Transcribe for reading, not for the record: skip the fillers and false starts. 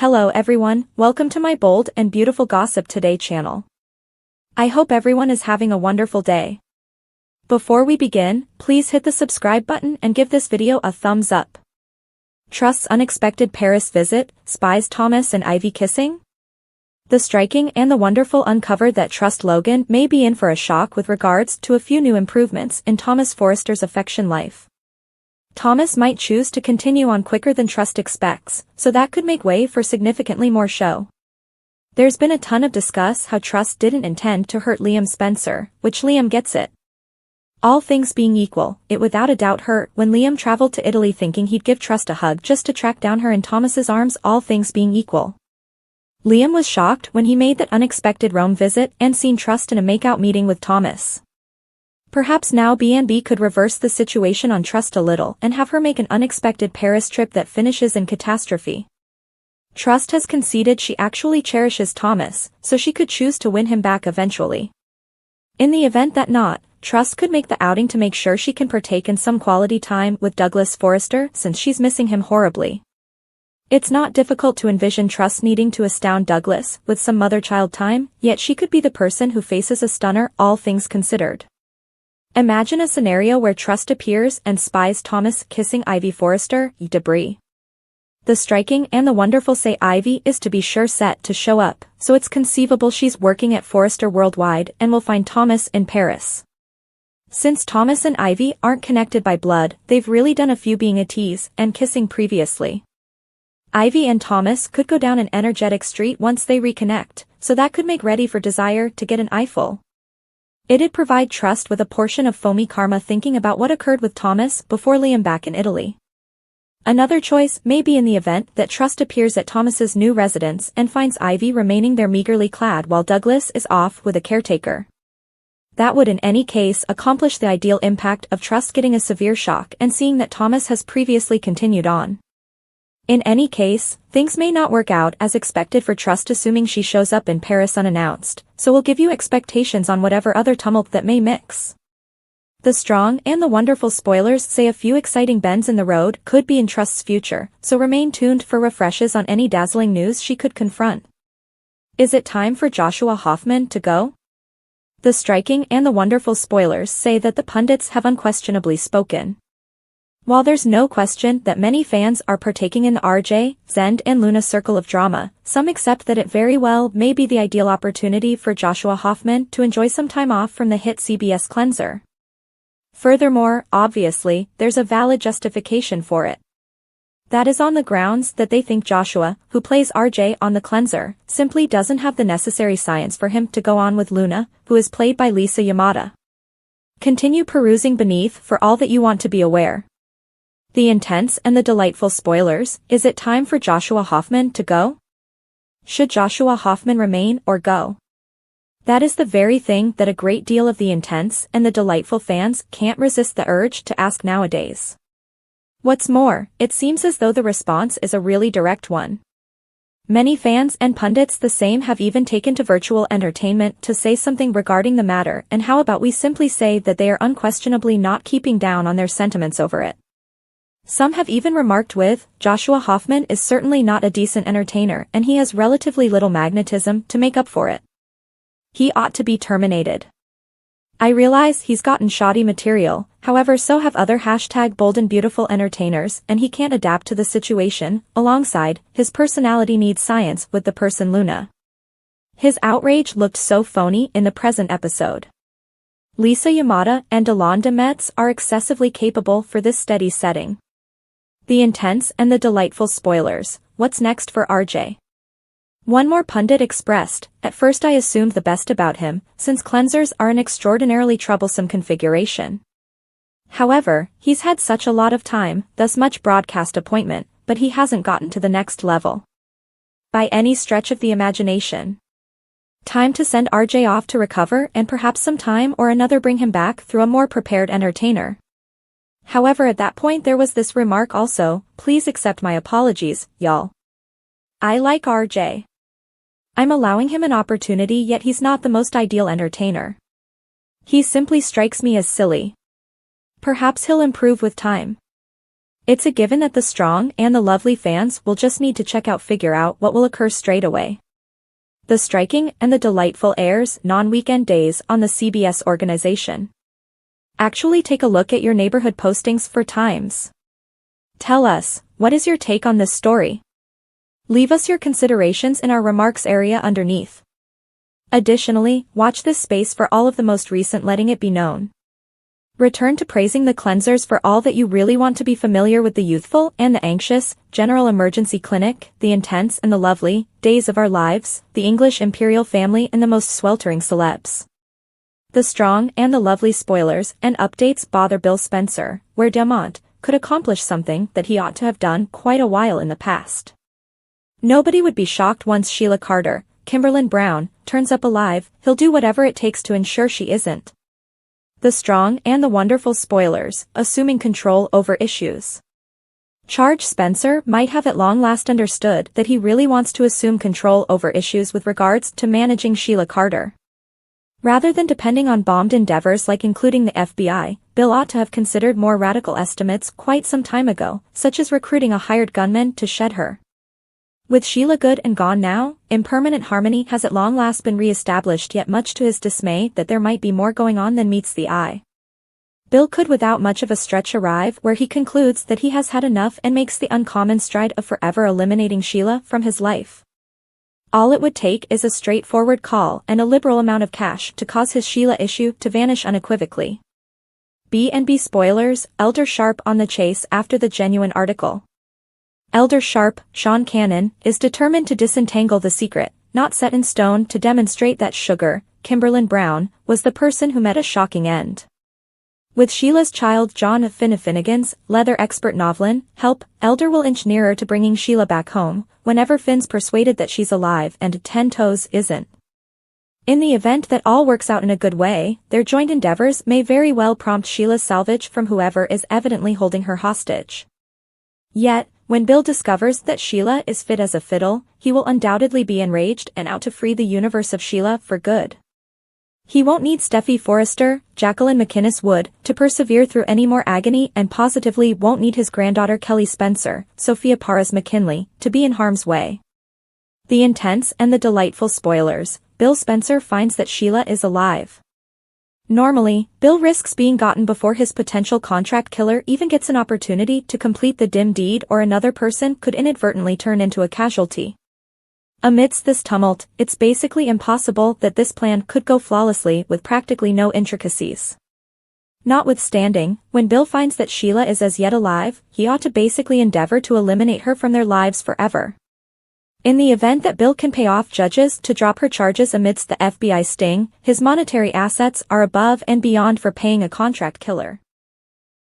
Hello everyone, welcome to my bold and beautiful Gossip Today channel. I hope everyone is having a wonderful day. Before we begin, please hit the subscribe button and give this video a thumbs up. Trust's unexpected Paris visit, spies Thomas and Ivy kissing? The striking and the wonderful uncovered that Trust Logan may be in for a shock with regards to a few new improvements in Thomas Forrester's affection life. Thomas might choose to continue on quicker than Trust expects, so that could make way for significantly more show. There's been a ton of discuss how Trust didn't intend to hurt Liam Spencer, which Liam gets it. All things being equal, it without a doubt hurt when Liam traveled to Italy thinking he'd give Trust a hug just to track down her in Thomas's arms. All things being equal. Liam was shocked when he made that unexpected Rome visit and seen Trust in a make-out meeting with Thomas. Perhaps now B&B could reverse the situation on Trust a little and have her make an unexpected Paris trip that finishes in catastrophe. Trust has conceded she actually cherishes Thomas, so she could choose to win him back eventually. In the event that not, Trust could make the outing to make sure she can partake in some quality time with Douglas Forrester since she's missing him horribly. It's not difficult to envision Trust needing to astound Douglas with some mother-child time, yet she could be the person who faces a stunner, all things considered. Imagine a scenario where Trust appears and spies Thomas kissing Ivy Forrester, debris. The striking and the wonderful say Ivy is to be sure set to show up, so it's conceivable she's working at Forrester worldwide and will find Thomas in Paris. Since Thomas and Ivy aren't connected by blood, they've really done a few being a tease and kissing previously. Ivy and Thomas could go down an energetic street once they reconnect, so that could make ready for Desire to get an eyeful. It'd provide Trust with a portion of foamy karma thinking about what occurred with Thomas before Liam back in Italy. Another choice may be in the event that Trust appears at Thomas's new residence and finds Ivy remaining there meagerly clad while Douglas is off with a caretaker. That would in any case accomplish the ideal impact of Trust getting a severe shock and seeing that Thomas has previously continued on. In any case, things may not work out as expected for Trust assuming she shows up in Paris unannounced, so we'll give you expectations on whatever other tumult that may mix. The strong and the wonderful spoilers say a few exciting bends in the road could be in Trust's future, so remain tuned for refreshes on any dazzling news she could confront. Is it time for Joshua Hoffman to go? The striking and the wonderful spoilers say that the pundits have unquestionably spoken. While there's no question that many fans are partaking in the RJ, Zend and Luna circle of drama, some accept that it very well may be the ideal opportunity for Joshua Hoffman to enjoy some time off from the hit CBS cleanser. Furthermore, obviously, there's a valid justification for it. That is on the grounds that they think Joshua, who plays RJ on the cleanser, simply doesn't have the necessary science for him to go on with Luna, who is played by Lisa Yamada. Continue perusing beneath for all that you want to be aware. The intense and the delightful spoilers, is it time for Joshua Hoffman to go? Should Joshua Hoffman remain or go? That is the very thing that a great deal of the intense and the delightful fans can't resist the urge to ask nowadays. What's more, it seems as though the response is a really direct one. Many fans and pundits the same have even taken to virtual entertainment to say something regarding the matter, and how about we simply say that they are unquestionably not keeping down on their sentiments over it. Some have even remarked with, Joshua Hoffman is certainly not a decent entertainer and he has relatively little magnetism to make up for it. He ought to be terminated. I realize he's gotten shoddy material, however so have other #bold and beautiful entertainers and he can't adapt to the situation, alongside, his personality needs science with the person Luna. His outrage looked so phony in the present episode. Lisa Yamada and Delon Demetz are excessively capable for this steady setting. The intense and the delightful spoilers, what's next for RJ? One more pundit expressed, at first I assumed the best about him, since cleansers are an extraordinarily troublesome configuration. However, he's had such a lot of time, thus much broadcast appointment, but he hasn't gotten to the next level. By any stretch of the imagination. Time to send RJ off to recover and perhaps some time or another bring him back through a more prepared entertainer. However at that point there was this remark also, please accept my apologies, y'all. I like RJ. I'm allowing him an opportunity yet he's not the most ideal entertainer. He simply strikes me as silly. Perhaps he'll improve with time. It's a given that the strong and the lovely fans will just need to figure out what will occur straight away. The striking and the delightful airs non-weekend days on the CBS organization. Actually take a look at your neighborhood postings for times. Tell us, what is your take on this story? Leave us your considerations in our remarks area underneath. Additionally, watch this space for all of the most recent letting it be known. Return to praising the cleansers for all that you really want to be familiar with the youthful and the anxious, General Emergency Clinic, the intense and the lovely, Days of Our Lives, the English Imperial Family and the most sweltering celebs. The strong and the lovely spoilers and updates bother Bill Spencer, where Diamant could accomplish something that he ought to have done quite a while in the past. Nobody would be shocked once Sheila Carter, Kimberlyn Brown, turns up alive, he'll do whatever it takes to ensure she isn't. The strong and the wonderful spoilers, assuming control over issues. Charge Spencer might have at long last understood that he really wants to assume control over issues with regards to managing Sheila Carter. Rather than depending on bombed endeavors like including the FBI, Bill ought to have considered more radical estimates quite some time ago, such as recruiting a hired gunman to shed her. With Sheila good and gone now, impermanent harmony has at long last been re-established, yet much to his dismay that there might be more going on than meets the eye. Bill could without much of a stretch arrive where he concludes that he has had enough and makes the uncommon stride of forever eliminating Sheila from his life. All it would take is a straightforward call and a liberal amount of cash to cause his Sheila issue to vanish unequivocally. B&B spoilers, Elder Sharp on the chase after the genuine article. Elder Sharp, Sean Cannon, is determined to disentangle the secret, not set in stone, to demonstrate that Sugar, Kimberlyn Brown, was the person who met a shocking end. With Sheila's child John Finnegan's leather expert Novlin help, Elder will inch nearer to bringing Sheila back home, whenever Finn's persuaded that she's alive and 10 Toes isn't. In the event that all works out in a good way, their joint endeavors may very well prompt Sheila's salvage from whoever is evidently holding her hostage. Yet, when Bill discovers that Sheila is fit as a fiddle, he will undoubtedly be enraged and out to free the universe of Sheila for good. He won't need Steffi Forrester, Jacqueline McInnes Wood, to persevere through any more agony, and positively won't need his granddaughter Kelly Spencer, Sophia Paras McKinley, to be in harm's way. The intense and the delightful spoilers, Bill Spencer finds that Sheila is alive. Normally, Bill risks being gotten before his potential contract killer even gets an opportunity to complete the dim deed, or another person could inadvertently turn into a casualty. Amidst this tumult, it's basically impossible that this plan could go flawlessly with practically no intricacies. Notwithstanding, when Bill finds that Sheila is as yet alive, he ought to basically endeavor to eliminate her from their lives forever. In the event that Bill can pay off judges to drop her charges amidst the FBI sting, his monetary assets are above and beyond for paying a contract killer.